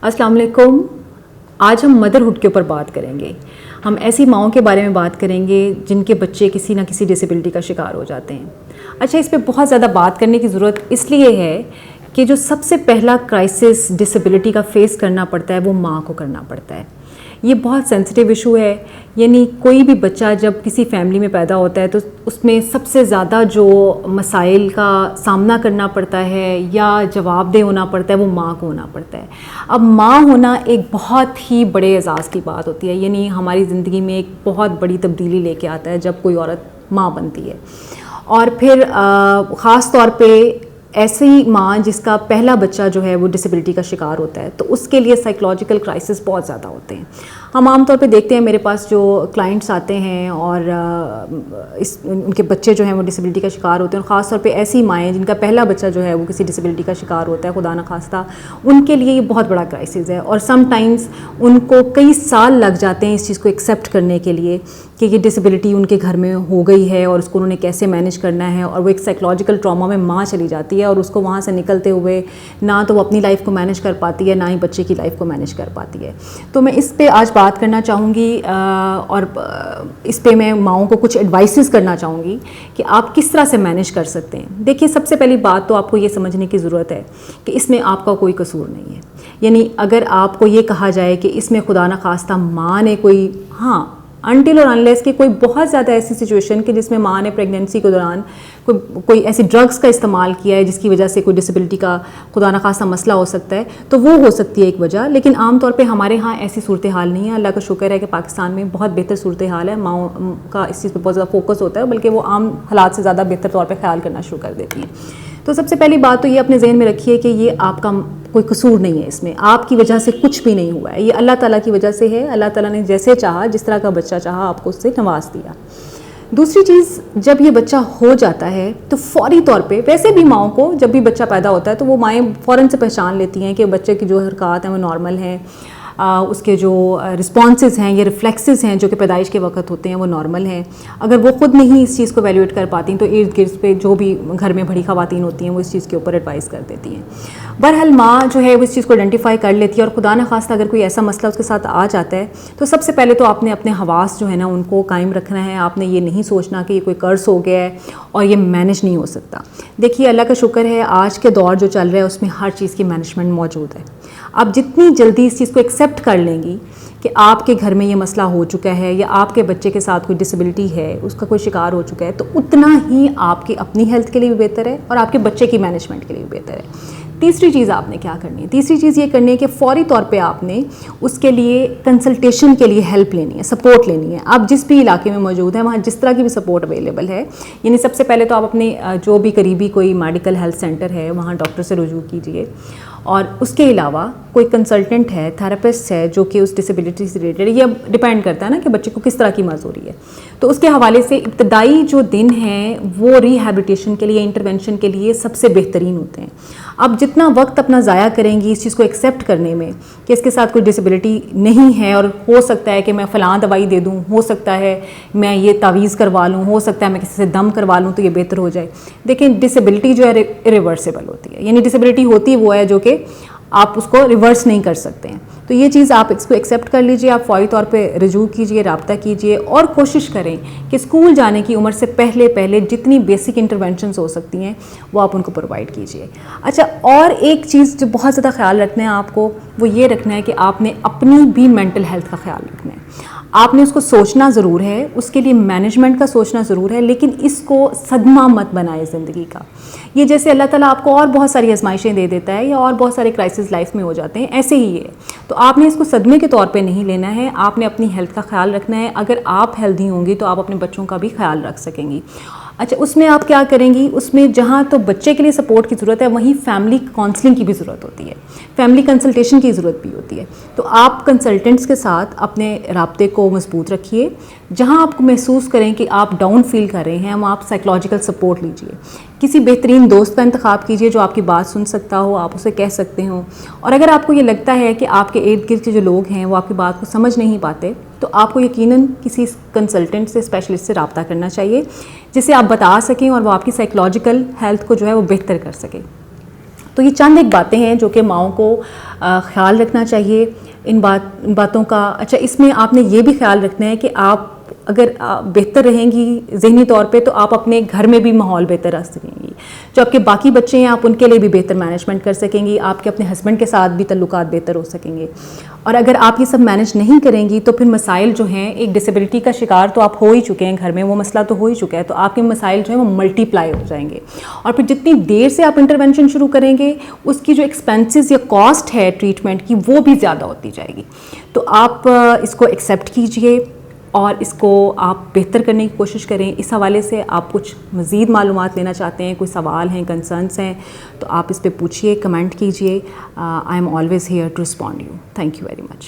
السلام علیکم. آج ہم مدرہڈ کے اوپر بات کریں گے. ہم ایسی ماؤں کے بارے میں بات کریں گے جن کے بچے کسی نہ کسی ڈسیبلٹی کا شکار ہو جاتے ہیں. اچھا, اس پہ بہت زیادہ بات کرنے کی ضرورت اس لیے ہے کہ جو سب سے پہلا کرائسس ڈسیبلٹی کا فیس کرنا پڑتا ہے وہ ماں کو کرنا پڑتا ہے. یہ بہت سینسٹیو ایشو ہے. یعنی کوئی بھی بچہ جب کسی فیملی میں پیدا ہوتا ہے تو اس میں سب سے زیادہ جو مسائل کا سامنا کرنا پڑتا ہے یا جواب دہ ہونا پڑتا ہے وہ ماں کو ہونا پڑتا ہے. اب ماں ہونا ایک بہت ہی بڑے اعزاز کی بات ہوتی ہے. یعنی ہماری زندگی میں ایک بہت بڑی تبدیلی لے کے آتا ہے جب کوئی عورت ماں بنتی ہے. اور پھر خاص طور پہ ایسی ماں جس کا پہلا بچہ جو ہے وہ ڈسیبلٹی کا شکار ہوتا ہے تو اس کے لیے سائیکولوجیکل کرائسس بہت زیادہ ہوتے ہیں. ہم عام طور پہ دیکھتے ہیں میرے پاس جو کلائنٹس آتے ہیں اور ان کے بچے جو ہیں وہ ڈسیبلٹی کا شکار ہوتے ہیں, اور خاص طور پہ ایسی مائیں جن کا پہلا بچہ جو ہے وہ کسی ڈسیبلٹی کا شکار ہوتا ہے خدا نخواستہ, ان کے لیے یہ بہت بڑا کرائسس ہے. اور سم ٹائمز ان کو کئی سال لگ جاتے ہیں اس چیز کو ایکسیپٹ کرنے کے لیے کہ یہ ڈسیبلٹی ان کے گھر میں ہو گئی ہے اور اس کو انہوں نے کیسے مینیج کرنا ہے. اور وہ ایک سائیکولوجیکل ٹراما میں ماں چلی جاتی ہے اور اس کو وہاں سے نکلتے ہوئے نہ تو وہ اپنی لائف کو مینیج کر پاتی ہے نہ ہی بچے کی لائف کو مینیج کر پاتی ہے. تو میں اس پہ آج بات کرنا چاہوں گی اور اس پہ میں ماؤں کو کچھ ایڈوائسز کرنا چاہوں گی کہ آپ کس طرح سے مینیج کر سکتے ہیں. دیکھیے, سب سے پہلی بات تو آپ کو یہ سمجھنے کی ضرورت ہے کہ اس میں آپ کا کوئی قصور نہیں ہے. یعنی اگر آپ کو یہ کہا جائے کہ اس میں خدا نخواستہ ماں نے کوئی انٹل اور انلیس کہ کوئی بہت زیادہ ایسی سچویشن کہ جس میں ماں نے پریگنینسی کے دوران کوئی ایسی ڈرگس کا استعمال کیا ہے جس کی وجہ سے کوئی ڈسیبلٹی کا خدا نخواستہ مسئلہ ہو سکتا ہے, تو وہ ہو سکتی ہے ایک وجہ. لیکن عام طور پہ ہمارے ہاں ایسی صورتحال نہیں ہے. اللہ کا شکر ہے کہ پاکستان میں بہت بہتر صورتحال ہے. ماؤں کا اس چیز پہ بہت زیادہ فوکس ہوتا ہے, بلکہ وہ عام حالات سے زیادہ بہتر طور پہ خیال کرنا شروع کر دیتی ہیں. تو سب سے پہلی بات تو یہ اپنے ذہن میں رکھیے کہ یہ آپ کا کوئی قصور نہیں ہے. اس میں آپ کی وجہ سے کچھ بھی نہیں ہوا ہے. یہ اللہ تعالیٰ کی وجہ سے ہے. اللہ تعالیٰ نے جیسے چاہا, جس طرح کا بچہ چاہا, آپ کو اس سے نواز دیا. دوسری چیز, جب یہ بچہ ہو جاتا ہے تو فوری طور پہ, ویسے بھی ماؤں کو جب بھی بچہ پیدا ہوتا ہے تو وہ مائیں فوراً سے پہچان لیتی ہیں کہ بچے کی جو حرکات ہیں وہ نارمل ہیں, اس کے جو رسپانسز ہیں یا ریفلیکسز ہیں جو کہ پیدائش کے وقت ہوتے ہیں وہ نارمل ہیں. اگر وہ خود نہیں اس چیز کو ایویلویٹ کر پاتی تو ارد گرد پہ جو بھی گھر میں بڑی خواتین ہوتی ہیں وہ اس چیز کے اوپر ایڈوائز کر دیتی ہیں. بہرحال ماں جو ہے وہ اس چیز کو آئیڈینٹیفائی کر لیتی ہے, اور خدا نخواستہ اگر کوئی ایسا مسئلہ اس کے ساتھ آ جاتا ہے تو سب سے پہلے تو آپ نے اپنے حواس جو ہے نا ان کو قائم رکھنا ہے. آپ نے یہ نہیں سوچنا کہ یہ کوئی قرض ہو گیا ہے اور یہ مینیج نہیں ہو سکتا. دیکھیے, اللہ کا شکر ہے آج کے دور جو چل رہا ہے اس میں ہر چیز کی مینجمنٹ موجود ہے. آپ جتنی جلدی اس چیز کو ایکسیپٹ کر لیں گی کہ آپ کے گھر میں یہ مسئلہ ہو چکا ہے یا آپ کے بچے کے ساتھ کوئی ڈسیبلٹی ہے, اس کا کوئی شکار ہو چکا ہے, تو اتنا ہی آپ کی اپنی ہیلتھ کے لیے بھی بہتر ہے اور آپ کے بچے کی مینجمنٹ کے لیے بھی بہتر ہے. تیسری چیز آپ نے کیا کرنی ہے, تیسری چیز یہ کرنی ہے کہ فوری طور پہ آپ نے اس کے لیے کنسلٹیشن کے لیے ہیلپ لینی ہے, سپورٹ لینی ہے. آپ جس بھی علاقے میں موجود ہیں وہاں جس طرح کی بھی سپورٹ اویلیبل ہے. یعنی سب سے پہلے تو آپ اپنے جو بھی قریبی کوئی میڈیکل ہیلتھ سینٹر ہے وہاں ڈاکٹر سے رجوع کیجیے, اور اس کے علاوہ کوئی کنسلٹنٹ ہے, تھراپسٹ ہے جو کہ اس ڈسیبلٹی سے ریلیٹڈ, یہ ڈپینڈ کرتا ہے نا کہ بچے کو کس طرح کی معذوری ہے. تو اس کے حوالے سے ابتدائی جو دن ہیں وہ ریہیبلیٹیشن کے لیے, انٹرونشن کے لیے سب سے بہترین ہوتے ہیں. اب جتنا وقت اپنا ضائع کریں گی اس چیز کو ایکسیپٹ کرنے میں کہ اس کے ساتھ کوئی ڈسیبلٹی نہیں ہے, اور ہو سکتا ہے کہ میں فلاں دوائی دے دوں, ہو سکتا ہے میں یہ تعویذ کروا لوں, ہو سکتا ہے میں کسی سے دم کروا لوں تو یہ بہتر ہو جائے. دیکھیں, ڈسیبلٹی جو ہے ریورسیبل ہوتی ہے. یعنی ڈسیبلٹی ہوتی وہ ہے جو کہ آپ اس کو ریورس نہیں کر سکتے ہیں. تو یہ چیز آپ اس کو ایکسیپٹ کر لیجئے. آپ فوری طور پہ رجوع کیجئے, رابطہ کیجئے, اور کوشش کریں کہ اسکول جانے کی عمر سے پہلے جتنی بیسک انٹرونشنز ہو سکتی ہیں وہ آپ ان کو پرووائڈ کیجئے. اچھا, اور ایک چیز جو بہت زیادہ خیال رکھنا ہے آپ کو, وہ یہ رکھنا ہے کہ آپ نے اپنی بھی مینٹل ہیلتھ کا خیال رکھنا ہے. آپ نے اس کو سوچنا ضرور ہے, اس کے لیے مینجمنٹ کا سوچنا ضرور ہے, لیکن اس کو صدمہ مت بنائے زندگی کا. یہ جیسے اللہ تعالیٰ آپ کو اور بہت ساری آزمائشیں دے دیتا ہے یا اور بہت سارے کرائسس لائف میں ہو جاتے ہیں, ایسے ہی ہے. تو آپ نے اس کو صدمے کے طور پہ نہیں لینا ہے. آپ نے اپنی ہیلتھ کا خیال رکھنا ہے. اگر آپ ہیلدی ہوں گی تو آپ اپنے بچوں کا بھی خیال رکھ سکیں گی. اچھا, اس میں آپ کیا کریں گی, اس میں جہاں تو بچے کے لیے سپورٹ کی ضرورت ہے وہیں فیملی کاؤنسلنگ کی بھی ضرورت ہوتی ہے, فیملی کنسلٹیشن کی ضرورت بھی ہوتی ہے. تو آپ کنسلٹنٹس کے ساتھ اپنے رابطے کو مضبوط رکھیے. جہاں آپ کو محسوس کریں کہ آپ ڈاؤن فیل کر رہے ہیں وہاں آپ سائیکولوجیکل سپورٹ لیجیے. کسی بہترین دوست کا انتخاب کیجیے جو آپ کی بات سن سکتا ہو, آپ اسے کہہ سکتے ہوں. اور اگر آپ کو یہ لگتا ہے کہ آپ کے ارد گرد کے جو لوگ ہیں وہ آپ کی بات کو سمجھ نہیں پاتے تو آپ کو یقیناً کسی کنسلٹنٹ سے, اسپیشلسٹ سے رابطہ کرنا چاہیے جسے آپ بتا سکیں اور وہ آپ کی سائیکولوجیکل ہیلتھ کو جو ہے وہ بہتر کر سکے. تو یہ چند ایک باتیں ہیں جو کہ ماؤں کو خیال رکھنا چاہیے ان باتوں کا. اچھا اس میں آپ نے یہ بھی خیال رکھنا ہے کہ آپ اگر بہتر رہیں گی ذہنی طور پہ تو آپ اپنے گھر میں بھی ماحول بہتر رکھ سکیں گی. جو آپ کے باقی بچے ہیں آپ ان کے لیے بھی بہتر مینجمنٹ کر سکیں گی, آپ کے اپنے ہسبینڈ کے ساتھ بھی تعلقات بہتر ہو سکیں گے. اور اگر آپ یہ سب مینیج نہیں کریں گی تو پھر مسائل جو ہیں, ایک ڈسیبلٹی کا شکار تو آپ ہو ہی چکے ہیں گھر میں, وہ مسئلہ تو ہو ہی چکا ہے, تو آپ کے مسائل جو ہیں وہ ملٹی پلائی ہو جائیں گے. اور پھر جتنی دیر سے آپ انٹرونشن شروع کریں گے اس کی جو ایکسپینسز یا کاسٹ ہے ٹریٹمنٹ کی وہ بھی زیادہ ہوتی جائے گی. تو آپ اس کو ایکسیپٹ کیجئے اور اس کو آپ بہتر کرنے کی کوشش کریں. اس حوالے سے آپ کچھ مزید معلومات لینا چاہتے ہیں, کوئی سوال ہیں, کنسرنس ہیں, تو آپ اس پہ پوچھیے, کمنٹ کیجئے. I am always here to respond you. Thank you very much.